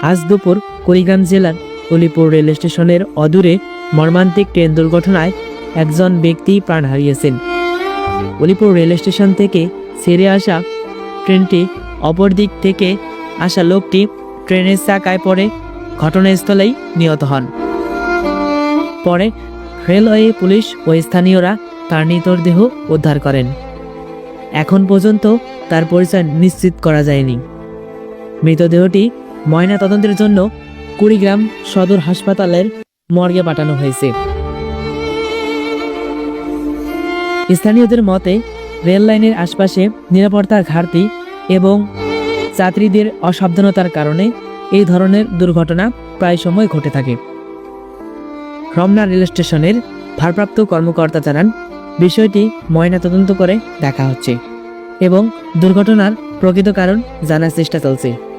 আজ দুপুর কুড়িগ্রাম জেলার উলিপুর রেল স্টেশনের অদূরে মর্মান্তিক ট্রেন দুর্ঘটনায় একজন ব্যক্তি প্রাণ হারিয়েছেন। উলিপুর রেল স্টেশন থেকে ছেড়ে আসা ট্রেনটি অপর দিক থেকে আসা লোকটি ট্রেনের চাকায় পড়ে ঘটনাস্থলেই নিহত হন। পরে রেলওয়ে পুলিশ ও স্থানীয়রা তার মৃতদেহ উদ্ধার করেন। এখন পর্যন্ত তার পরিচয় নিশ্চিত করা যায়নি। মৃতদেহটি ময়নাতদন্তের জন্য কুড়িগ্রাম সদর হাসপাতালের মর্গে পাঠানো হয়েছে। স্থানীয়দের মতে, রেল লাইনের আশপাশে নিরাপত্তার ঘাটতি এবং যাত্রীদের অসাবধানতার কারণে এই ধরনের দুর্ঘটনা প্রায় সময় ঘটে থাকে। রমনা রেল স্টেশনের ভারপ্রাপ্ত কর্মকর্তা জানান, বিষয়টি ময়নাতদন্ত করে দেখা হচ্ছে এবং দুর্ঘটনার প্রকৃত কারণ জানার চেষ্টা চলছে।